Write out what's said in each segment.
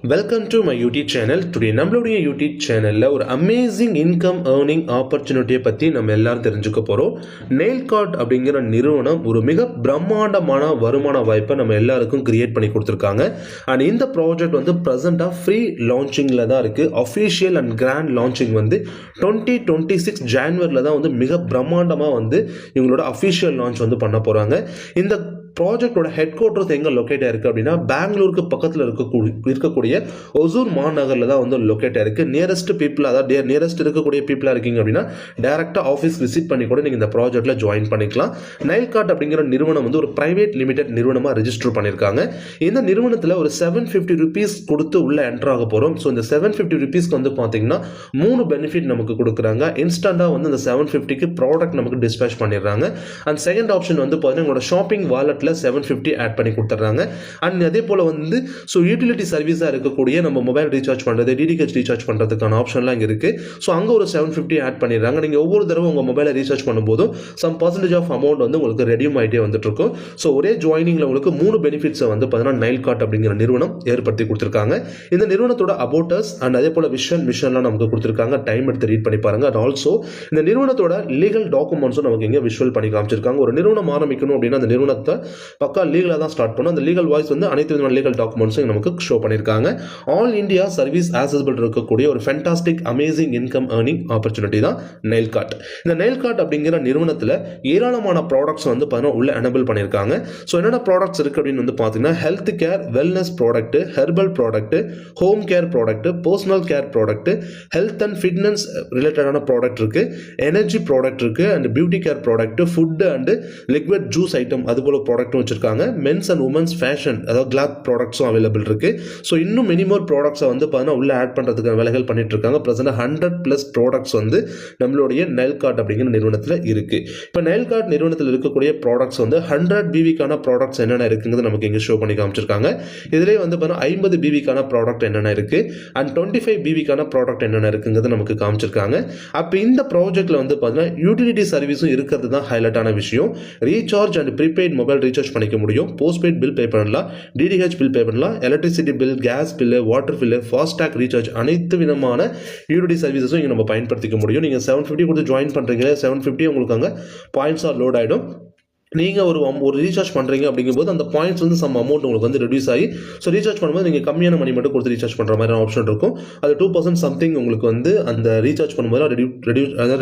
Welcome to my YouTube channel. Today நம்மளுடைய YouTube சேனலில் ஒரு அமேசிங் இன்கம் ஏர்னிங் ஆப்பர்ச்சுனிட்டியை பற்றி நம்ம எல்லாரும் தெரிஞ்சுக்க போகிறோம். நெயில்கார்ட் அப்படிங்கிற நிறுவனம் ஒரு மிக பிரம்மாண்டமான வருமான வாய்ப்பை நம்ம எல்லாருக்கும் கிரியேட் பண்ணி கொடுத்துருக்காங்க. அண்ட் இந்த ப்ராஜெக்ட் வந்து ப்ரெசென்ட்டாக ஃப்ரீ லான்ச்சிங்கில் தான் இருக்குது. அஃபிஷியல் அண்ட் கிராண்ட் லான்ச்சிங் வந்து 2026 ஜான்வரியில் தான் வந்து மிக பிரம்மாண்டமாக வந்து இவங்களோட அஃபிஷியல் லான்ச் வந்து பண்ண போகிறாங்க. இந்த ப்ராஜெக்டோட ஹெட் குவார்ட்டர்ஸ் எங்கே லொக்கேட் ஆயிருக்கு அப்படின்னா பெங்களூருக்கு பக்கத்தில் இருக்கக்கூடிய ஒசூர் மாநகரில் தான் வந்து லொக்கேட் ஆயிருக்கு. நியரஸ்ட் பீப்புள், அதாவது நியரஸ்ட் இருக்கக்கூடிய பீப்புளாக இருக்கீங்க அப்படின்னா டேரெக்டாக ஆஃபீஸ் விசிட் பண்ணி கூட நீங்கள் இந்த ப்ராஜெக்ட்டில் ஜாயின் பண்ணிக்கலாம். நெயில்கார்ட் அப்படிங்கிற நிறுவனம் வந்து ஒரு பிரைவேட் லிமிடெட் நிறுவனமாக ரெஜிஸ்டர் பண்ணியிருக்காங்க. இந்த நிறுவனத்தில் ஒரு 750 rupees கொடுத்து உள்ள என்டர் ஆக போகிறோம். ஸோ இந்த 750 rupeesக்கு வந்து பார்த்தீங்கன்னா 3 பெனிஃபிட் நமக்கு கொடுக்குறாங்க. இன்ஸ்டண்ட்டாக வந்து இந்த 750க்கு ப்ராடக்ட் நமக்கு டிஸ்பேச் பண்ணிடுறாங்க. அண்ட் செகண்ட் ஆப்ஷன் வந்து பார்த்தீங்கன்னா உங்களோட ஷாப்பிங் வாலெட்டில் 750 ஆட் பண்ணி கொடுத்துட்றாங்க. அண்ட் அதே போல் வந்து யூட்டிலிட்டி சர்வீஸாக இருக்கக்கூடிய நம்ம மொபைல் ரீசார்ஜ் பண்ணுறது, டிடிஹெச் ரீசார்ஜ் பண்ணுறதுக்கான ஆப்ஷன்லாம் இங்கே இருக்குது. ஸோ அங்கே ஒரு 750 ஆட் பண்ணிடுறாங்க. நீங்கள் ஒவ்வொரு தடவை உங்கள் மொபைலை ரீசார்ஜ் பண்ணும்போதும் சம் பர்சன்டேஜ் ஆஃப் அமௌண்ட் வந்து உங்களுக்கு ரெடியூம் ஆகிட்டே வந்துட்டு இருக்கும். ஸோ ஒரே ஜாயினிங்கில் உங்களுக்கு 3 பெனிஃபிட்ஸை வந்து பார்த்தீங்கன்னா நெயில்கார்ட் அப்படிங்கிற நிறுவனம் ஏற்படுத்தி கொடுத்துருக்காங்க. இந்த நிறுவனத்தோட அபோட்டர்ஸ் அண்ட் அதே போல் மிஷன்லாம் நமக்கு கொடுத்துருக்காங்க. டைம் எடுத்து ரீட் பண்ணி பாருங்க. அண்ட் ஆல்சோ இந்த நிறுவனத்தோட லீகல் டாக்குமெண்ட்ஸும் நமக்கு இங்கே விஷுவல் பண்ணி காமிச்சிருக்காங்க. ஒரு நிறுவனம் ஆரம்பிக்கணும் அப்படின்னா அந்த நிறுவனத்தை பக்கா லீகலாக தான் ஸ்டார்ட் பண்ணும். அந்த லீகல் வாய்ஸ் வந்து அனைத்து விதமான லீகல் டாக்குமெண்ட்ஸும் நமக்கு ஷோ பண்ணியிருக்காங்க. ஆல் இந்தியா சர்வீஸ் ஆக்சஸபிள் இருக்கக்கூடிய ஒரு fantastic amazing income earning opportunity தான் நெயில்கார்ட். இந்த நெயில்கார்ட் அப்படிங்கிற நிறுவனத்தில் ஏராளமான ப்ராடக்ட்ஸ் வந்து பார்த்தீங்கன்னா உள்ள எனபிள் பண்ணியிருக்காங்க. ஸோ என்னென்ன ப்ராடக்ட்ஸ் இருக்குது அப்படின்னு வந்து பார்த்தீங்கன்னா health care, wellness product, herbal product, home care product, personal care product, health and fitness ரிலேட்டடான ப்ராடக்ட் இருக்குது, எனர்ஜி ப்ராடக்ட் இருக்குது, and beauty care product, food and liquid juice item அது போல ப்ராடக்ட்டும் வச்சிருக்காங்க. மென்ஸ் அண்ட் உமன்ஸ் ஃபேஷன், அதாவது cloth ப்ராடக்ட்ஸும் available இருக்கு. So இன்னும் many more ப்ராடக்ட்ஸை வந்து பார்த்தீங்கன்னா உள்ள ஆட் பண்ணுறதுக்கான வேலைகள் பண்ணிட்டு இருக்காங்க. ப்ரெசென்ட் 100+ ப்ராடக்ட்ஸ் வந்து நம்மளுடைய நெயில்கார்ட் அப்படிங்கிற நிறுவனத்தில் இருக்கு. இப்போ நெயில்கார்ட் நிறுவனத்தில் இருக்கக்கூடிய ப்ராடக்ட்ஸ் வந்து 100 BBக்கான ப்ராடக்ட்ஸ் என்னென்ன இருக்குங்கிறது நமக்கு இங்கே ஷோ பண்ணி காமிச்சிருக்காங்க. இதிலே வந்து பார்த்தீங்கன்னா 50 BBக்கான ப்ராடக்ட் என்னென்ன இருக்கு அண்ட் 25 BBக்கான ப்ராடக்ட் என்னென்ன இருக்குங்கிறது நமக்கு காமிச்சிருக்காங்க. அப்போ இந்த ப்ராஜெக்ட்ல வந்து பார்த்தீங்கன்னா யூட்டிலிட்டி சர்வீஸும் இருக்கிறது தான் ஹைலைட்டான விஷயம். Recharge and prepaid mobile recharge பண்ணிக்க முடியும். போஸ்ட்பெய்ட் பில் பே பண்ணலாம், டிடிஹெச் பில் பே பண்ணலாம், electricity bill, gas bill, water bill, FASTag recharge, அனைத்து விதமான யூட்டிலிட்டி சர்வீசஸும் இங்கே நம்ம பயன்படுத்திக்க முடியும். நீங்கள் 750 கொடுத்து ஜாயின் பண்ணுறீங்க, 750 உங்களுக்கு அங்கே பாயிண்ட்ஸாக லோட் ஆகிடும். நீங்கள் ஒரு ரீசார்ஜ் பண்ணுறீங்க அப்படிங்கும்போது அந்த பாயிண்ட்ஸ் வந்து சம் அமௌண்ட் உங்களுக்கு வந்து ரெடியூஸ் ஆகி ஸோ ரீசார்ஜ் பண்ணும்போது நீங்கள் கம்மியான மணி மட்டும் கொடுத்து ரீசார்ஜ் பண்ணுற மாதிரி ஆப்ஷன் இருக்கும். அது 2% சம்திங் உங்களுக்கு வந்து அந்த ரீசார்ஜ் பண்ணும்போது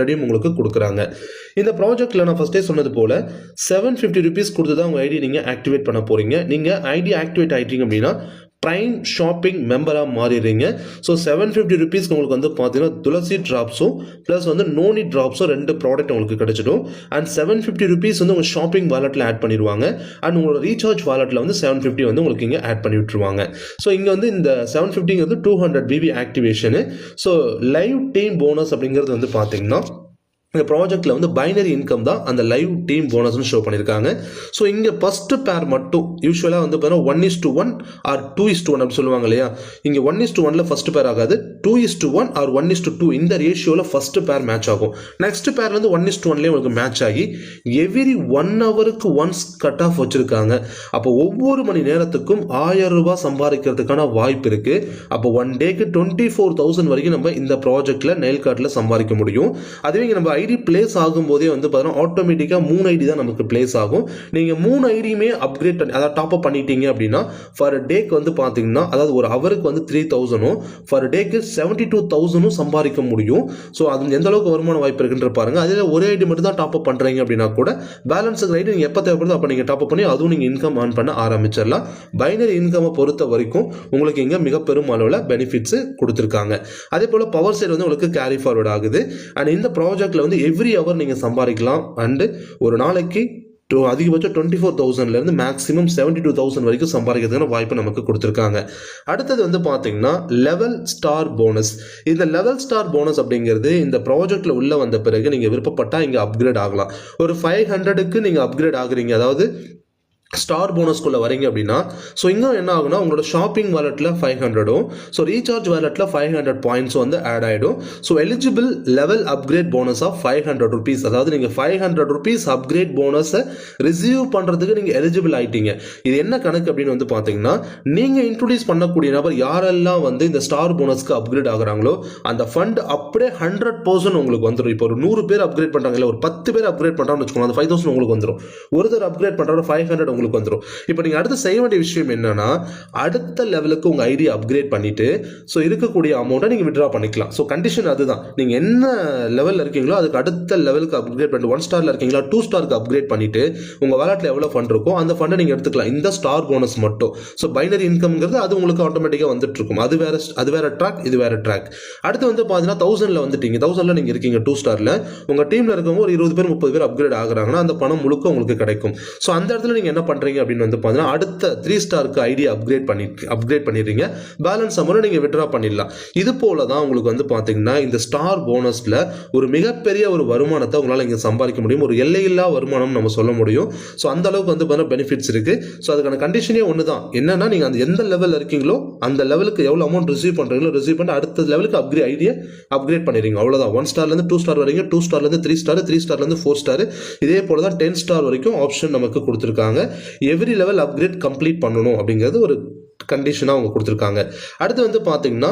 ரெடியூம் உங்களுக்கு கொடுக்குறாங்க. இந்த ப்ராஜெக்ட்டில் நான் ஃபஸ்ட்டே சொன்னது போல் 750 rupees கொடுத்து தான் உங்கள் ஐடி நீங்கள் ஆக்டிவேட் பண்ண போகிறீங்க. நீங்கள் ஐடி ஆக்டிவேட் ஆகிட்டீங்க அப்படின்னா ப்ரைம் ஷாப்பிங் மெம்பராக மாறிடுறீங்க. ஸோ 750 rupees உங்களுக்கு வந்து பார்த்தீங்கன்னா துளசி ட்ராப்ஸும் ப்ளஸ் வந்து நோனி ட்ராப்ஸும் 2 ப்ராடக்ட் உங்களுக்கு கிடைச்சிடும். அண்ட் 750 rupees வந்து உங்கள் ஷாப்பிங் வாலெட்டில் ஆட் பண்ணிடுவாங்க. அண்ட் உங்களோட ரீசார்ஜ் வாலெட்டில் வந்து 750 வந்து உங்களுக்கு இங்கே ஆட் பண்ணி விட்டுருவாங்க. ஸோ இங்கே வந்து இந்த 750 200 BB ஆக்டிவேஷனு. ஸோ லைவ் டீம் போனஸ் அப்படிங்கிறது வந்து பார்த்தீங்கன்னா இந்த ப்ராஜெக்ட்டில் வந்து பைனரி இன்கம் தான் அந்த லைவ் டீம் போனஸ்னு ஷோ பண்ணியிருக்காங்க. ஸோ இங்கே ஃபஸ்ட்டு பேர் மட்டும் யூஸ்வலாக வந்து பார்த்தீங்கன்னா 1:1 ஆர் 2:1 அப்படி சொல்லுவாங்க இல்லையா. இங்கே 1:1 ஃபஸ்ட்டு பேர் ஆகாது, 2:1 ஆர் 1:2 இந்த ரேஷியோவில் ஃபஸ்ட்டு பேர் மேட்ச் ஆகும். நெக்ஸ்ட் பேர் வந்து 1:1 உங்களுக்கு மேட்ச் ஆகி எவ்ரி 1 ஹவருக்கு ஒன்ஸ் கட் ஆஃப் வச்சுருக்காங்க. அப்போ ஒவ்வொரு மணி நேரத்துக்கும் 1000 ரூபாய் சம்பாதிக்கிறதுக்கான வாய்ப்பு இருக்குது. அப்போ 1 டேக்கு 24,000 வரைக்கும் நம்ம இந்த ப்ராஜெக்ட்டில் நெயில்கார்ட்டில் சம்பாதிக்க முடியும். அதுவே இங்கே நம்ம ஐடி பிளேஸ் ஆகும்போதே வந்து பார்த்தீங்கன்னா ஆட்டோமேட்டிக்காக 3 ஐடி தான் நமக்கு பிளேஸ் ஆகும். நீங்கள் 3 ஐடியுமே அப்கிரேட் பண்ணி அதாவது டாப் அப் பண்ணிட்டீங்க அப்படின்னா ஃபார் டேக்கு வந்து பார்த்தீங்கன்னா அதாவது ஒரு ஹவருக்கு வந்து 3,000 ஃபார் டேக்கு 72,000 சம்பாதிக்க முடியும். ஸோ அது எந்த அளவுக்கு வருமான வாய்ப்பு இருக்குன்ற பாருங்க. அதில் ஒரு ஐடி மட்டும் தான் டாப் அப் பண்ணுறீங்க அப்படின்னா கூட பேலன்ஸ் ஐடி நீங்கள் எப்போ தேவைப்படுதோ அப்போ நீங்கள் டாப் அப் பண்ணி அதுவும் நீங்கள் இன்கம் ஏர்ன் பண்ண ஆரம்பிச்சிடலாம். பைனரி இன்கமை பொறுத்த வரைக்கும் உங்களுக்கு இங்கே மிக பெரும் அளவில் பெனிஃபிட்ஸ் கொடுத்துருக்காங்க. அதே போல் பவர் சைடு வந்து உங்களுக்கு கேரி ஃபார்வர்ட் ஆகுது. அண்ட் இந்த ப்ராஜெக்ட்டில் வந்து எவ்ரி ஹவர் நீங்கள் சம்பாதிக்கலாம். அண்டு ஒரு நாளைக்கு அதிகபட்சம் 24,000 மேக்ஸிமம் 72,000 வரைக்கும் சம்பாதிக்கிறதுக்கான வாய்ப்பு நமக்கு கொடுத்துருக்காங்க. அடுத்தது வந்து பார்த்தீங்கன்னா லெவல் ஸ்டார் போனஸ். இந்த லெவல் ஸ்டார் போனஸ் அப்படிங்கிறது இந்த ப்ராஜெக்டில் உள்ள வந்த பிறகு நீங்கள் விருப்பப்பட்டால் இங்கே அப்கிரேட் ஆகலாம். ஒரு 500க்கு நீங்கள் அப்கிரேட் ஆகுறீங்க, அதாவது ஸ்டார் போனஸ்குள்ளே வரீங்க அப்படின்னா ஸோ இன்னும் என்ன ஆகுனா உங்களோட ஷாப்பிங் வாலெட்டில் 500ம் ஸோ ரீசார்ஜ் வாலெட்டில் 500 பாயிண்ட்ஸ் வந்து ஆட் ஆகிடும். So eligible level upgrade bonus of 500 rupees, அதாவது நீங்கள் 500 ருபீஸ் அப்கிரேட் போனஸை ரிசீவ் பண்ணுறதுக்கு நீங்கள் எலிஜிபிள் ஆகிட்டீங்க. இது என்ன கணக்கு அப்படின்னு வந்து பார்த்தீங்கன்னா, நீங்கள் இன்ட்ரோடியூஸ் பண்ணக்கூடிய நபர் யாரெல்லாம் வந்து இந்த ஸ்டார் போனஸ்க்கு அப்கிரேட் ஆகுறாங்களோ அந்த ஃபண்ட் அப்படியே 100% உங்களுக்கு வந்துடும். இப்போ ஒரு 100 பேர் அப்கிரேட் பண்ணுறாங்க, இல்லை ஒரு 10 பேர் அப்கிரேட் பண்ணுறாங்கன்னு வச்சுக்கோங்க, அந்த 5000 உங்களுக்கு வந்துடும். ஒருத்தர் அப்கிரேட் பண்ணுறாங்க 500 உங்களுக்கு வந்துடும். இப்போ நீங்க அடுத்து செய்ய வேண்டிய விஷயம் என்னன்னா, அடுத்த லெவலுக்கு உங்க ஐடி அப்கிரேட் பண்ணிட்டு ஸோ இருக்கக்கூடிய அமௌண்ட்டை நீங்க வித்ட்ரா பண்ணிக்கலாம். ஸோ கண்டிஷன் அதுதான், நீங்க என்ன லெவலில் இருக்கீங்களோ அதுக்கு அடுத்த லெவலுக்கு அப்கிரேட் பண்ணிட்டு 1 ஸ்டார்ல இருக்கீங்களா 2 ஸ்டாருக்கு அப்கிரேட் பண்ணிட்டு உங்க வாலெட்ல எவ்வளவு ஃபண்ட் இருக்கோ அந்த ஃபண்டை நீங்க எடுத்துக்கலாம். இந்த ஸ்டார் போனஸ் மட்டும். ஸோ பைனரி இன்கம்ங்கிறது அது உங்களுக்கு ஆட்டோமேட்டிக்காக வந்துட்டு இருக்கும். அது வேற ட்ராக், இது வேற ட்ராக். அடுத்து வந்து பார்த்தீங்கன்னா 1000ல வந்துட்டீங்க, 1000ல நீங்க இருக்கீங்க 2 ஸ்டார்ல, உங்க டீம்ல இருக்கவங்க ஒரு 20 பேர் 30 பேர் அப்கிரேட் ஆகுறாங்கன்னா அந்த பணம் முழுக்க உங்களுக்கு கிடைக்கும். ஸோ அந்த இடத்துல நீங்க என்ன பண்றீங்க அப்படின்னு வந்து பார்த்தீங்கன்னா, அடுத்த 3 ஸ்டாருக்கு ஐடி அப்கிரேட் பண்ணிடுறீங்க, பேலன்ஸ் அமௌண்ட் நீங்க வித்ட்ரா பண்ணிடலாம். இது போல தான் உங்களுக்கு வந்து பார்த்தீங்கன்னா இந்த ஸ்டார் போனஸ்ல ஒரு மிகப்பெரிய ஒரு வருமானத்தை உங்களால் இங்கே சம்பாதிக்க முடியும். ஒரு எல்லையில்லா வருமானம் நம்ம சொல்ல முடியும். ஸோ அந்த அளவுக்கு வந்து பார்த்தீங்கன்னா பெனிஃபிட்ஸ் இருக்கு. ஸோ அதுக்கான கண்டிஷனே ஒன்று தான், என்னன்னா நீங்க அந்த எந்த லெவலில் இருக்கீங்களோ அந்த லெவலுக்கு எவ்வளோ அமௌண்ட் ரிசீவ் பண்றீங்களோ ரிசீவ் பண்ணி அடுத்த லெவலுக்கு ஐடியா அப்கிரேட் பண்ணிடுறீங்க. அவ்வளோதான். 1 ஸ்டார்லேருந்து 2 ஸ்டார் வரைக்கும், 2 ஸ்டார்லேருந்து 3 ஸ்டார், 3 ஸ்டார்லேருந்து 4 ஸ்டார், இதே போல தான் 10 ஸ்டார் வரைக்கும் ஆப்ஷன் நமக்கு கொடுத்துருக்காங்க. எவ்ரி லெவல் அப்கிரேட் கம்ப்ளீட் பண்ணணும் அப்படிங்கிறது ஒரு கண்டிஷனாக அவங்க கொடுத்துருக்காங்க. அடுத்து வந்து பார்த்தீங்கன்னா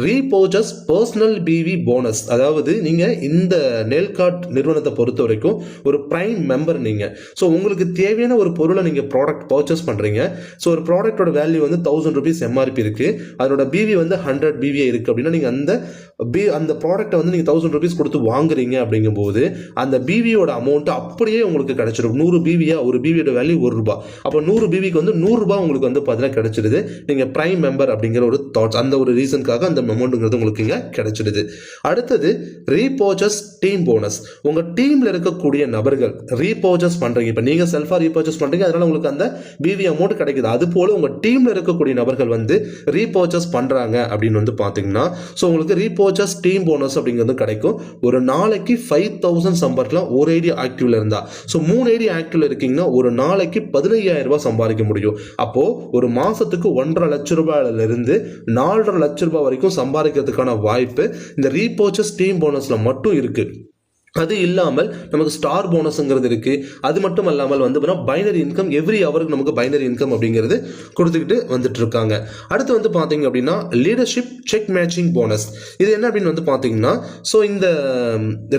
ரீபோர்ச்சஸ் பர்சனல் பிவி போனஸ், அதாவது நீங்கள் இந்த நெல்கார்ட் நிறுவனத்தை பொறுத்த வரைக்கும் ஒரு பிரைம் மெம்பர் நீங்கள். ஸோ உங்களுக்கு தேவையான ஒரு பொருளை நீங்கள் ப்ராடக்ட் பர்ச்சேஸ் பண்ணுறீங்க. ஸோ ஒரு ப்ராடக்டோட வேல்யூ வந்து 1000 ருபீஸ் எம்ஆர்பி இருக்குது, அதோட பிவி வந்து 100 பிவிஏ இருக்குது அப்படின்னா நீங்கள் அந்த ப்ராடக்ட்டை வந்து நீங்கள் 1000 ருபீஸ் கொடுத்து வாங்குறீங்க. அப்படிங்கும்போது அந்த பிவியோட அமௌண்ட் அப்படியே உங்களுக்கு கிடைச்சிடும். 100 பிவியா, ஒரு பிவியோட வேல்யூ ₹1. அப்போ 100 பிவிக்கு வந்து ₹100 உங்களுக்கு வந்து பார்த்தீங்கன்னா கிடைச்சிடுது. நீங்க பிரைம் மெம்பர் அப்படிங்கிற ஒரு தாட்ஸ், அந்த ஒரு ரீசனுக்காக அந்த அமௌண்ட்ங்கிறது உங்களுக்கு இங்க கிடைச்சிடுது. அடுத்தது ரீபர்ச்சேஸ் டீம் போனஸ். உங்க டீம்ல இருக்கக்கூடிய நபர்கள் ரீபர்ச்சேஸ் பண்றீங்க, இப்போ நீங்க செல்ஃபா ரீபர்ச்சேஸ் பண்றீங்க, அதனால உங்களுக்கு அந்த பிவி அமௌண்ட் கிடைக்குது. அது போல உங்க டீம்ல இருக்கக்கூடிய நபர்கள் வந்து ரீபர்ச்சேஸ் பண்றாங்க அப்படின்னு வந்து பாத்தீங்கன்னா ஸோ உங்களுக்கு ரீபர்ச்சேஸ் டீம் போனஸ் அப்படிங்கிறது கிடைக்கும். ஒரு நாளைக்கு 5000 சம்பாதிக்கலாம் ஒரு ஐடி ஆக்டிவ்ல இருந்தா. ஸோ 3 ஐடி ஆக்டிவ்ல இருக்கீங்கன்னா ஒரு நாளைக்கு 15000 சம்பாதிக்க முடியும். அப்போ ஒரு மாசத்துக்கு 1.5 லட்சம் ரூபாயில இருந்து 4.5 லட்சம் ரூபாய் வரைக்கும் சம்பாதிக்கிறதுக்கான வாய்ப்பு இந்த ரீபர்ச்சேஸ் டீம் போனஸ்ல மட்டும் இருக்கு. அது இல்லாமல் நமக்கு ஸ்டார் போனஸ்ங்கிறது இருக்கு. அது மட்டும் இல்லாமல் வந்து பைனரி இன்கம், எவ்ரி ஹவருக்கு நமக்கு பைனரி இன்கம் அப்படிங்கிறது கொடுத்துக்கிட்டு வந்துட்டு இருக்காங்க. அடுத்து வந்து பாத்தீங்க அப்படின்னா லீடர்ஷிப் செக் மேட்சிங் போனஸ். இது என்ன அப்படின்னு வந்து பாத்தீங்கன்னா ஸோ இந்த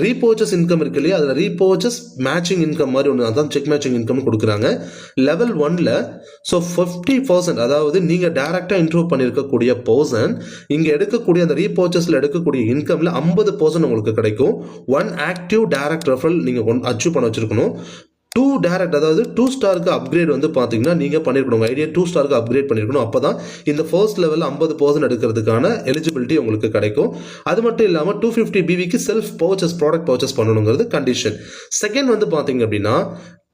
ரீபர்ச்சேஸ் இன்கம் இருக்கு இல்லையா, அதில் ரீபர்ச்சேஸ் மேட்சிங் இன்கம் மாதிரி ஒன்று, அதான் செக் மேட்சிங் இன்கம் கொடுக்குறாங்க. லெவல் 1ல ஸோ 50%, அதாவது நீங்க டைரக்டா இன்ட்ரோ பண்ணிருக்கக்கூடிய பர்சன் இங்க எடுக்கக்கூடிய அந்த ரீபர்ச்சேஸ்ல எடுக்கக்கூடிய இன்கம்ல 50% உங்களுக்கு கிடைக்கும். 1 ஆக்டிவ் டைரக்ட் ரெஃபரல் நீங்க அச்சீவ் பண்ண வச்சிருக்கணும். 2 டைரக்ட், அதாவது 2 ஸ்டாருக்கு அப்கிரேட் வந்து பாத்தீங்கன்னா நீங்க பண்ணிருக்கணும், ஐடியா 2 ஸ்டாருக்கு அப்கிரேட் பண்ணிருக்கணும். அப்பதான் இந்த ஃபர்ஸ்ட் லெவல் 50% எடுக்கிறதுக்கான எலிஜிபிலிட்டி உங்களுக்கு கிடைக்கும். அது மட்டும் இல்லாம 250 பிவிக்கு செல்ஃப் பர்ச்சேஸ் ப்ராடக்ட் பர்ச்சேஸ் பண்ணணுங்கிறது கண்டிஷன். செகண்ட் வந்து பாத்தீங்க அப்படின்னா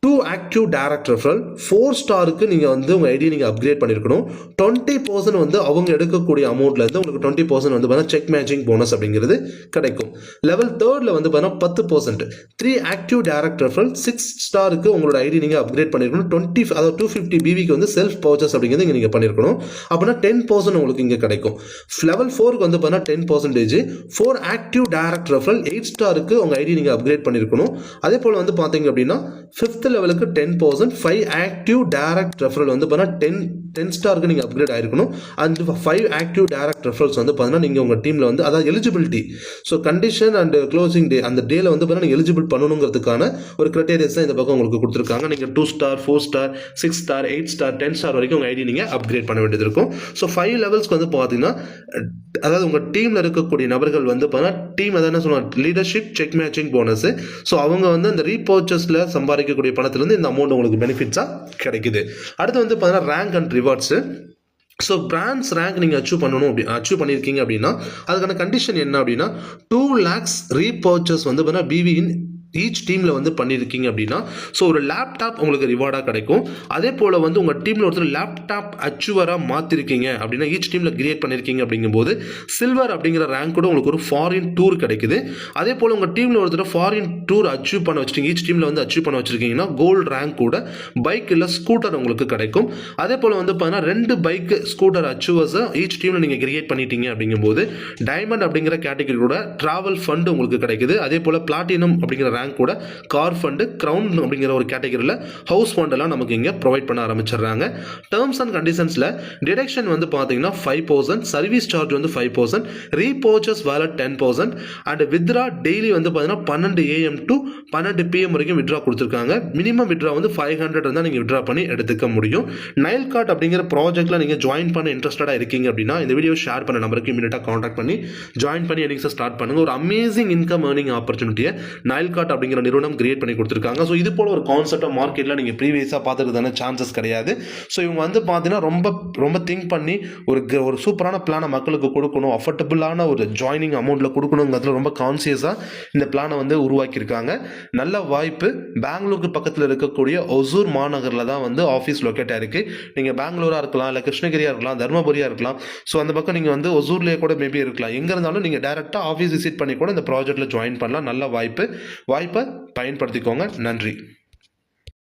2 ஆக்டிவ் டைரக்ட் ரெஃபரல் 4 ஸ்டாருக்கு நீங்க வந்து உங்க ஐடியா நீங்க அப்கிரேட் பண்ணிருக்கணும். 20% வந்து அவங்க எடுக்கக்கூடிய அமௌண்ட்ல இருந்து உங்களுக்கு 20% வந்து பார்த்தா செக் மேட்சிங் போனஸ் அப்படிங்கிறது கிடைக்கும். லெவல் 3ல வந்து பார்த்தா 10%. 3 ஆக்டிவ் டைரக்ட் ரெஃபரல் 6 ஸ்டாருக்கு உங்களோட ஐடி நீங்க அப்கிரேட் பண்ணிருக்கணும். 20, அதாவது 250 பிவிக்கு வந்து செல்ஃப் பர்ச்சேஸ் அப்படிங்கிறது நீங்க பண்ணிருக்கணும். அப்படின்னா 10% உங்களுக்கு இங்க கிடைக்கும். லெவல் 4க்கு வந்து பார்த்தா 10%. 4 ஆக்டிவ் டைரக்ட் ரெஃபரல் 8 ஸ்டாருக்கு உங்க ஐடி நீங்க அப்கிரேட் பண்ணிருக்கணும். அதே போல வந்து பாத்தீங்க அப்படின்னா 5th லெவலுக்கு 10%, 5 ஆக்டிவ் டைரக்ட் ரெஃபரல் வந்து பார்த்தீங்கன்னா 10 ஸ்டாருக்கு நீங்கள் அப்கிரேட் ஆயிருக்கணும். அண்ட் 5 ஆக்டிவ் டைரக்ட் ரெஃபரல்ஸ் வந்து பார்த்தீங்கன்னா நீங்கள் உங்கள் டீமில் வந்து அதாவது eligibility, so condition and closing day அந்த டேல வந்து பார்த்தீங்கன்னா நீங்கள் எலிஜிபிள் பண்ணணுங்கிறதுக்கான ஒரு கிரைட்டீரியாஸ் தான் இந்த பக்கம் உங்களுக்கு கொடுத்துருக்காங்க. நீங்கள் 2 star, 4 star, 6 star, 8 star, 10 star வரைக்கும் உங்கள் ஐடி நீங்கள் அப்கிரேட் பண்ண வேண்டியது இருக்கும். ஸோ 5 லெவல்ஸ்க்கு வந்து பார்த்தீங்கன்னா அதாவது உங்கள் டீமில் இருக்கக்கூடிய நபர்கள் வந்து பார்த்தீங்கன்னா டீம் அதை என்ன சொல்லுவாங்க leadership check matching bonus. So அவங்க வந்து அந்த ரீபர்ச்சேஸில் சம்பாதிக்கக்கூடிய பணத்திலிருந்து இந்த அமௌண்ட் உங்களுக்கு பெனிஃபிட்ஸாக கிடைக்குது. அடுத்து வந்து பார்த்தீங்கன்னா rank and rewards. So brands rank நீங்கள் அச்சீவ் பண்ணியிருக்கீங்க அப்படின்னா அதுக்கான கண்டிஷன் என்ன அப்படின்னா 2 lakhs ரீபர்ச்சேஸ் வந்து பார்த்தீங்கன்னா பிவி இன் ஈச் டீமில் வந்து பண்ணியிருக்கீங்க அப்படின்னா ஸோ ஒரு லேப்டாப் உங்களுக்கு ரிவார்டாக கிடைக்கும். அதே போல் வந்து உங்கள் டீமில் ஒருத்தர் லேப்டாப் அச்சுவராக மாற்றிருக்கீங்க அப்படின்னா ஈச் டீமில் கிரியேட் பண்ணியிருக்கீங்க அப்படிங்கும்போது சில்வர் அப்படிங்கிற ரேங்க் கூட உங்களுக்கு ஒரு ஃபாரின் டூர் கிடைக்குது. அதே போல் உங்கள் டீமில் ஒருத்தர் ஃபாரின் டூர் அச்சீவ் பண்ண வச்சுருக்கீங்க, ஈச் டீமில் வந்து அச்சீவ் பண்ண வச்சுருக்கீங்கன்னா கோல்டு ரேங்க் கூட பைக் இல்லை ஸ்கூட்டர் உங்களுக்கு கிடைக்கும். அதே போல் வந்து பார்த்தீங்கன்னா 2 பைக் ஸ்கூட்டர் அச்சீவர்ஸை ஈச் டீமில் நீங்கள் கிரியேட் பண்ணிட்டீங்க அப்படிங்கும்போது டைமண்ட் அப்படிங்கிற கேட்டகரி கூட ட்ராவல் ஃபண்டு உங்களுக்கு கிடைக்குது. அதே போல் பிளாட்டினம் அப்படிங்கிற ரேங்க் கூட கார் ஃபண்டு, கிரவுன் அப்படிங்கிற ஒரு கேட்டகரியில் ஹவுஸ் ஃபண்டெல்லாம் நமக்கு இங்கே ப்ரொவைட் பண்ண ஆரம்பிச்சிடுறாங்க. டேர்ம்ஸ் அண்ட் கண்டிஷன்ஸில் டிடக்ஷன் வந்து பார்த்தீங்கன்னா 5,000, சர்வீஸ் சார்ஜ் வந்து 5,000, repurchase wallet 10,000 and withdraw daily வந்து பார்த்தீங்கன்னா 12 AM to 12 PM வரைக்கும் வித்ரா கொடுத்துருக்காங்க. மினிமம் வித்ரா வந்து 500 இருந்தால் நீங்கள் வித்ரா பண்ணி எடுத்துக்க முடியும். நைல் கார்ட் அப்படிங்கிற ப்ராஜெக்ட்டில் நீங்கள் ஜாயின் பண்ண இன்ட்ரெஸ்டடாக இருக்கீங்க அப்படின்னா இந்த வீடியோ ஷேர் பண்ண நம்பருக்கு இமீடியட்டாக காண்டாக்ட் பண்ணி ஜாயின் பண்ணி எனிங்ஸை ஸ்டார்ட் பண்ணுங்கள். ஒரு அமேசிங் இன்கம் ஏர்னிங் ஆப்பர்ச்சுனிட்டியை நைல் கார்ட் அப்படிங்கிற நிறுவனம் கிரியேட் பண்ணி கொடுத்துருக்காங்க. ஸோ இது போல ஒரு கான்செப்டை மார்க்கெட்டில் நீங்கள் ப்ரீவியஸாக பார்த்துக்கிறதான சான்சஸ் கிடையாது. ஸோ இவங்க வந்து பார்த்தீங்கன்னா ரொம்ப திங்க் பண்ணி ஒரு சூப்பரான பிளானை மக்களுக்கு கொடுக்கணும், அஃபோர்டபுளான ஒரு ஜாயினிங் அமௌண்ட்டில் கொடுக்கணுங்கிறதுல ரொம்ப கான்சியஸாக இந்த பிளானை வந்து உருவாக்கியிருக்காங்க. நல்ல வாய்ப்பு. பெங்களூருக்கு பக்கத்தில் இருக்கக்கூடிய ஒசூர் மாநகரில் தான் வந்து ஆஃபீஸ் லொக்கேட் ஆயிருக்கு. நீங்கள் பெங்களூராக இருக்கலாம், இல்லை கிருஷ்ணகிரியாக இருக்கலாம், தர்மபுரியாக இருக்கலாம். ஸோ அந்த பக்கம் நீங்கள் வந்து ஒசூர்லேயே கூட மேபி இருக்கலாம். எங்கே இருந்தாலும் நீங்கள் டேரெக்டாக ஆஃபீஸ் விசிட் பண்ணி கூட இந்த ப்ராஜெக்ட்டில் ஜாயின் பண்ணலாம். நல்ல வாய்ப்பை பயன்படுத்திக்கோங்க. நன்றி.